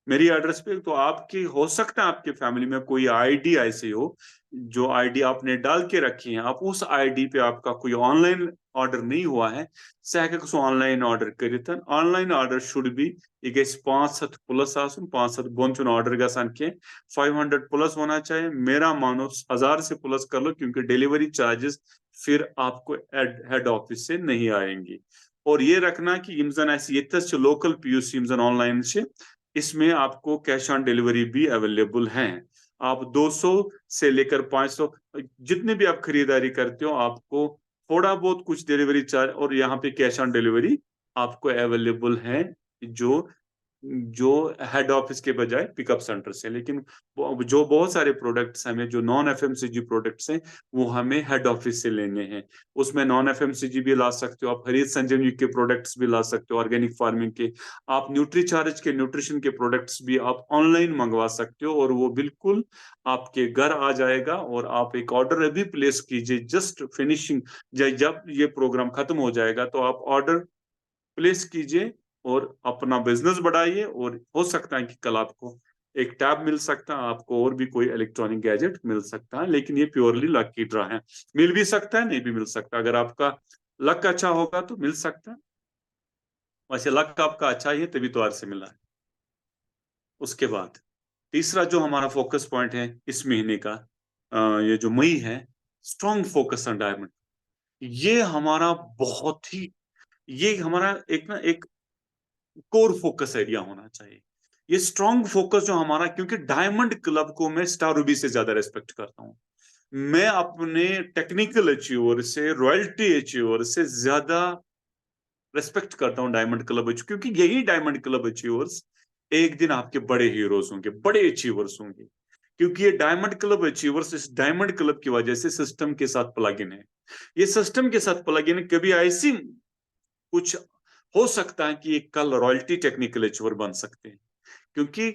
मेरी एड्रेस पे। तो आपकी हो सकता है आपके फैमिली में कोई आईडी ऐसी हो जो आईडी आपने डाल के रखी है, आप उस आईडी पे आपका कोई ऑनलाइन ऑर्डर नहीं हुआ है, सो ऑनलाइन ऑर्डर करित। ऑनलाइन ऑर्डर शुड बी ये 500 प्लस आसन, 500 बोन ऑर्डर गसान के 500 प्लस होना चाहिए। मेरा मानो 1000 से प्लस कर लो, क्योंकि डिलीवरी चार्जेस फिर आपको हेड ऑफिस से नहीं आएंगी। और ये रखना कि इमजन ऐसी ये लोकल पीयूसी इमजन ऑनलाइन से, इसमें आपको कैश ऑन डिलीवरी भी अवेलेबल हैं। आप 200 से लेकर 500 जितने भी आप खरीदारी करते हो, आपको थोड़ा बहुत कुछ डिलीवरी चार्ज और यहाँ पे कैश ऑन डिलीवरी आपको अवेलेबल है, जो जो हेड ऑफिस के बजाय पिकअप सेंटर से। लेकिन जो बहुत सारे प्रोडक्ट्स हमें जो नॉन एफएमसीजी प्रोडक्ट्स हैं वो हमें हेड ऑफिस से लेने हैं। उसमें नॉन एफएमसीजी भी ला सकते हो आप, हरीत संजीवनी के प्रोडक्ट्स भी ला सकते हो, ऑर्गेनिक फार्मिंग के, आप न्यूट्रीचार्ज के न्यूट्रिशन के प्रोडक्ट्स भी आप ऑनलाइन मंगवा सकते हो, और वो बिल्कुल आपके घर आ जाएगा। और आप एक ऑर्डर अभी प्लेस कीजिए, जस्ट फिनिशिंग, जब ये प्रोग्राम खत्म हो जाएगा तो आप ऑर्डर प्लेस कीजिए और अपना बिजनेस बढ़ाइए। और हो सकता है कि कल आपको एक टैब मिल सकता है, आपको और भी कोई इलेक्ट्रॉनिक गैजेट मिल सकता है। लेकिन ये प्योरली लक की ड्रा है, मिल भी सकता है, नहीं भी मिल सकता। अगर आपका लक अच्छा होगा तो मिल सकता है, वैसे लक आपका अच्छा ही है तभी तो आज से मिला है। उसके बाद तीसरा जो हमारा फोकस पॉइंट है इस महीने का, ये जो मई है, स्ट्रॉन्ग फोकस ऑन डायमंड। ये हमारा बहुत ही, ये हमारा एक कोर फोकस एरिया होना चाहिए। ये स्ट्रॉन्ग फोकस जो हमारा, क्योंकि डायमंड क्लब को मैं स्टार रूबी से ज्यादा रेस्पेक्ट करता हूँ। मैं अपने टेक्निकल अचीवर से, रॉयल्टी अचीवर से ज्यादा रेस्पेक्ट करता हूँ डायमंड क्लब अचीवर, क्योंकि यही डायमंड क्लब अचीवर्स एक दिन आपके बड़े हीरोज होंगे, बड़े अचीवर्स होंगे। क्योंकि ये डायमंड क्लब अचीवर्स इस डायमंड क्लब की वजह से सिस्टम के साथ प्लग इन है। ये सिस्टम के साथ प्लग इन, कभी ऐसी कुछ हो सकता है कि एक कल रॉयल्टी टेक्निकल अचीवर बन सकते हैं, क्योंकि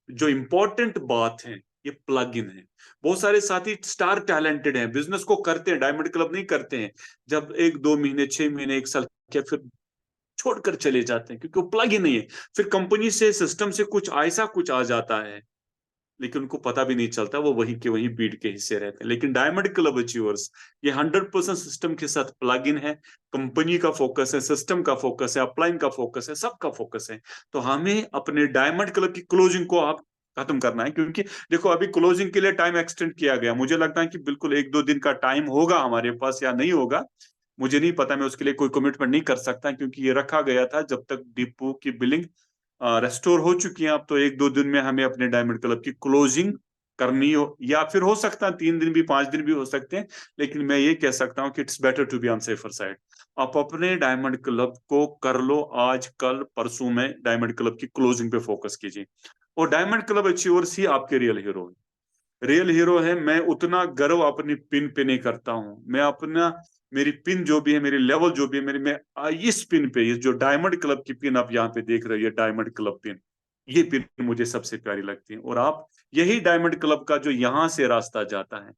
जो इंपॉर्टेंट बात है ये प्लग इन है। बहुत सारे साथी स्टार टैलेंटेड हैं, बिजनेस को करते हैं, डायमंड क्लब नहीं करते हैं, जब 1-2 महीने 6 महीने 1 साल क्या फिर छोड़कर चले जाते हैं, क्योंकि वो प्लग इन नहीं है। फिर कंपनी से, सिस्टम से कुछ ऐसा कुछ आ जाता है, लेकिन उनको पता भी नहीं चलता, वो वहीं के वहीं बीट के हिस्से रहते हैं। लेकिन डायमंड क्लब अचीवर्स ये 100% सिस्टम के साथ प्लग इन है। कंपनी का फोकस है, सिस्टम का फोकस है, अपलाइन का फोकस है, सबका फोकस है। तो हमें अपने डायमंड क्लब की क्लोजिंग को आप खत्म करना है, क्योंकि देखो अभी क्लोजिंग के लिए टाइम एक्सटेंड किया गया। मुझे लगता है कि बिल्कुल 1-2 दिन का टाइम होगा हमारे पास, या नहीं होगा मुझे नहीं पता, मैं उसके लिए कोई कमिटमेंट नहीं कर सकता, क्योंकि ये रखा गया था जब तक डिपो की बिलिंग रेस्टोर हो चुकी है। अब तो 1-2 दिन में हमें अपने डायमंड क्लब की क्लोजिंग करनी हो, या फिर हो सकता है 3 दिन भी, 5 दिन भी हो सकते हैं। लेकिन मैं ये कह सकता हूं कि it's better to be on safer side. आप अपने डायमंड क्लब को कर लो, आज कल परसों में डायमंड क्लब की क्लोजिंग पे फोकस कीजिए। और डायमंड क्लब अचीवर्स ही आपके रियल हीरो है। रियल हीरो है। मैं उतना गर्व अपनी पिन पे नहीं करता हूं। मैं अपना, मेरी पिन जो भी है, मेरी लेवल जो भी है, मेरी, मैं इस पिन पे, ये जो डायमंड क्लब की पिन आप यहाँ पे देख रहे हो, ये डायमंड क्लब पिन, ये पिन मुझे सबसे प्यारी लगती है। और आप, यही डायमंड क्लब का जो यहाँ से रास्ता जाता है,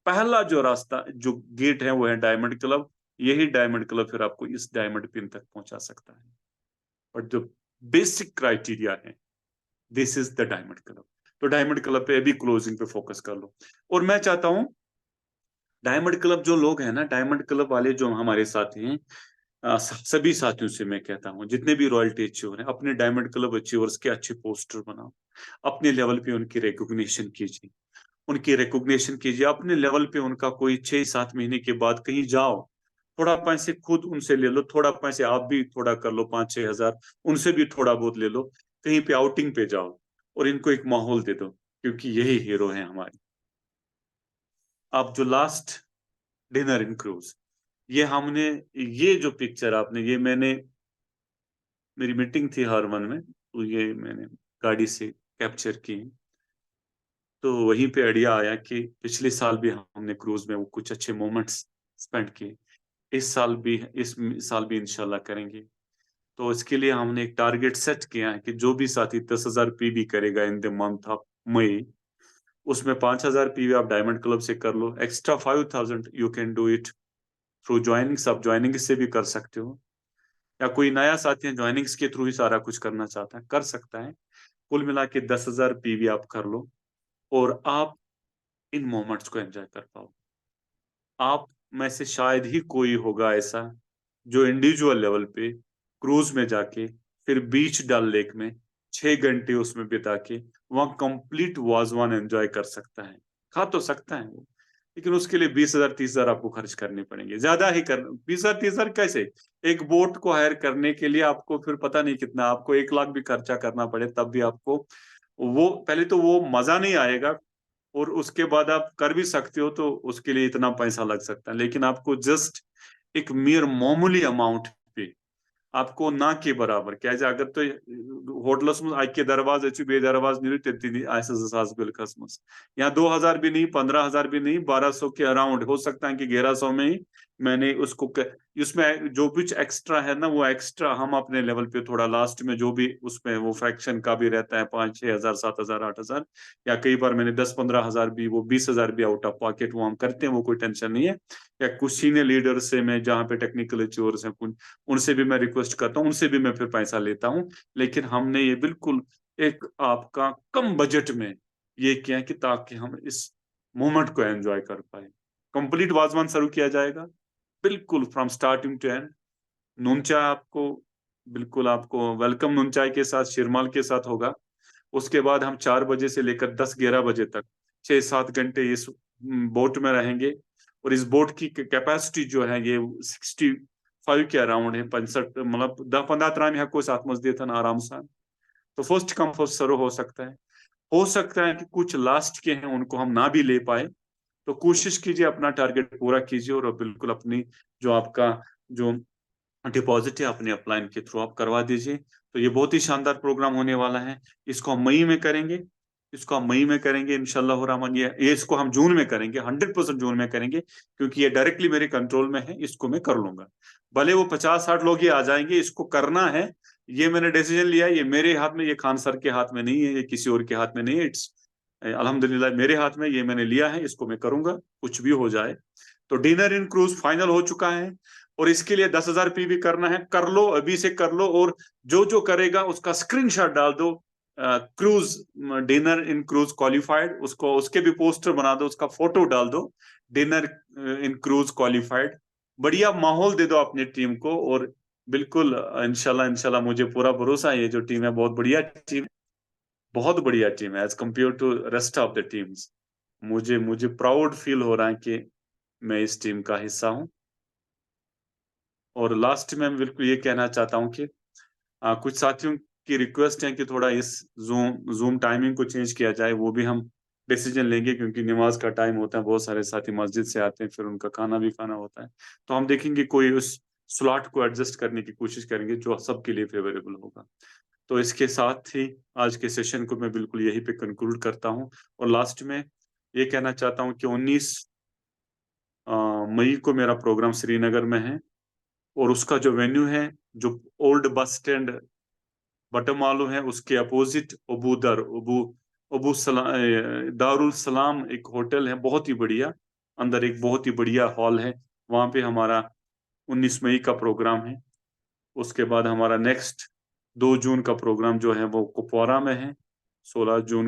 पहला जो रास्ता, जो गेट है, वो है डायमंड क्लब। यही डायमंड क्लब फिर आपको इस डायमंड पिन तक पहुंचा सकता है। और जो बेसिक क्राइटेरिया है, this is the diamond club. तो डायमंड क्लब पे अभी क्लोजिंग पे फोकस कर लो। और मैं चाहता हूं डायमंड क्लब जो लोग हैं ना, डायमंड क्लब वाले जो हमारे साथी हैं, सभी साथियों से मैं कहता हूं, जितने भी रॉयल्टी अचीवर हैं, अपने डायमंड क्लब अचीवर्स के अच्छे पोस्टर बनाओ। अपने लेवल पे उनकी रिकॉग्निशन कीजिए, उनकी रिकॉग्निशन कीजिए अपने लेवल पे। उनका कोई 6-7 महीने के बाद कहीं जाओ थोड़ा पैसे खुद उनसे ले लो, थोड़ा पैसे आप भी थोड़ा कर लो, 5-6 हजार उनसे भी थोड़ा बहुत ले लो, कहीं पे आउटिंग पे जाओ और इनको एक माहौल दे दो, क्योंकि यही हीरो हैं हमारे। आप जो लास्ट डिनर इन क्रूज, ये हमने, ये जो पिक्चर आपने, ये मैंने, मेरी मीटिंग थी हारमन में, तो ये मैंने गाड़ी से कैप्चर की। तो वहीं पे आइडिया आया कि पिछले साल भी हमने क्रूज में वो कुछ अच्छे मोमेंट्स स्पेंड किए, इस साल भी इंशाल्लाह करेंगे। तो इसके लिए हमने एक टारगेट सेट किया है कि जो भी साथी 10,000 पीवी करेगा इन द मंथ ऑफ मई, उसमें 5,000 पीवी आप डायमंड क्लब से कर लो, extra 5,000 you can do it through joining. सब ज्वाइनिंग से भी कर सकते हो, या कोई नया साथी है ज्वाइनिंग्स के थ्रू ही सारा कुछ करना चाहता है, कर सकता है। कुल मिला के 10,000 पीवी आप कर लो और आप इन मोमेंट्स को एंजॉय कर पाओ। आप में से शायद ही कोई होगा ऐसा जो इंडिविजुअल लेवल पे क्रूज में जाके फिर बीच डल लेक में 6 घंटे उसमें बिता के वहां कंप्लीट वाजवान एंजॉय कर सकता है। खा तो सकता है वो, लेकिन उसके लिए 20,000 30,000 आपको खर्च करने पड़ेंगे, ज्यादा ही कर, 20,000 30,000 कैसे, एक बोट को हायर करने के लिए आपको फिर पता नहीं कितना, आपको 1 लाख भी खर्चा करना पड़े तब भी आपको वो, पहले तो वो मजा नहीं आएगा, और उसके बाद आप कर भी सकते हो तो उसके लिए इतना पैसा लग सकता है। लेकिन आपको जस्ट एक मियर मामूली अमाउंट पे आपको ना के बराबर क्या अगर तो होटलस में आके दरवाज बे दरवाज नीरु तेती सास बिल खसमस, या 2,000 भी नहीं, 15,000 भी नहीं, 1,200 के अराउंड हो सकता है कि 1,100 में ही मैंने उसको उसमें जो कुछ एक्स्ट्रा है ना, वो एक्स्ट्रा हम अपने लेवल पे थोड़ा लास्ट में जो भी उसमें वो फ्रैक्शन का भी रहता है, 5-6 हजार 7,000 8,000, या कई बार मैंने 10-15 हजार भी, वो 20,000 भी आउट ऑफ पॉकेट वो हम करते हैं, वो कोई टेंशन नहीं है। या कुछ सीनियर लीडर से मैं जहाँ पे टेक्निकल अचीवर्स हैं उनसे भी मैं रिक्वेस्ट करता हूँ, उनसे भी मैं फिर पैसा लेता हूँ। लेकिन हमने ये बिल्कुल एक आपका कम बजट में ये किया कि ताकि हम इस मोमेंट को एंजॉय कर पाए। कंप्लीट वाजवान शुरू किया जाएगा बिल्कुल फ्रॉम स्टार्टिंग टू एंड। नून चाय आपको बिल्कुल, आपको वेलकम नून चाय के साथ शिरमाल के साथ होगा। उसके बाद हम 4 बजे से लेकर 10-11 बजे तक 6-7 घंटे इस बोट में रहेंगे। और इस बोट की कैपेसिटी जो है ये 65 के अराउंड है, 65 मतलब 10-15 त्राम यहाँ को साथ मजदूर था आराम से। तो फर्स्ट कम फर्स्ट सर्व हो सकता है। हो सकता है कि कुछ लास्ट के हैं उनको हम ना भी ले पाए, तो कोशिश कीजिए अपना टारगेट पूरा कीजिए और बिल्कुल अपनी जो आपका जो डिपॉजिट है अपने अपलाइन के थ्रू आप करवा दीजिए। तो ये बहुत ही शानदार प्रोग्राम होने वाला है। इसको हम मई में करेंगे, इसको हम मई में करेंगे इंशाल्लाह रहमान। ये इसको हम जून में करेंगे, 100% जून में करेंगे, क्योंकि ये डायरेक्टली मेरे कंट्रोल में है, इसको मैं कर लूंगा। भले वो 50-60 लोग ही आ जाएंगे, इसको करना है, ये मैंने डिसीजन लिया है। ये मेरे हाथ में, ये खान सर के हाथ में नहीं है, ये किसी और के हाथ में नहीं है। इट्स अल्हम्दुलिल्लाह मेरे हाथ में, ये मैंने लिया है, इसको मैं करूंगा कुछ भी हो जाए। तो डिनर इन क्रूज फाइनल हो चुका है, और इसके लिए 10,000 पीवी करना है, कर लो अभी से कर लो। और जो जो करेगा उसका स्क्रीनशॉट डाल दो, cruise dinner in cruise qualified, उसको उसके भी पोस्टर बना दो, उसका फोटो डाल दो, डिनर इन क्रूज क्वालिफाइड। बढ़िया माहौल दे दो अपनी टीम को। और बिल्कुल इंशाल्लाह इंशाल्लाह मुझे पूरा भरोसा है, ये जो टीम है बहुत बढ़िया टीम, बहुत बढ़िया टीम है as compare to rest of the teams. मुझे मुझे प्राउड फील हो रहा है कि मैं इस टीम का हिस्सा हूँ। और लास्ट में मैं बिल्कुल ये कहना चाहता हूँ कि कुछ साथियों की रिक्वेस्ट है कि थोड़ा इस जूम जूम टाइमिंग को चेंज किया जाए, वो भी हम डिसीजन लेंगे, क्योंकि नमाज का टाइम होता है, बहुत सारे साथी मस्जिद से आते हैं, फिर उनका खाना भी खाना होता है। तो हम देखेंगे कोई उस स्लॉट को एडजस्ट करने की कोशिश करेंगे जो सबके लिए फेवरेबल होगा। तो इसके साथ ही आज के सेशन को मैं बिल्कुल यहीं पे कंक्लूड करता हूँ। और लास्ट में ये कहना चाहता हूँ कि 19 मई को मेरा प्रोग्राम श्रीनगर में है, और उसका जो वेन्यू है, जो ओल्ड बस स्टैंड बटमालू है, उसके अपोजिट अबूदर अबू अबू सलाम दारुल सलाम एक होटल है, बहुत ही बढ़िया, अंदर एक बहुत ही बढ़िया हॉल है। वहां पे हमारा 19 मई का प्रोग्राम है। उसके बाद हमारा नेक्स्ट 2 जून का प्रोग्राम जो है वो कुपवारा में है, 16 जून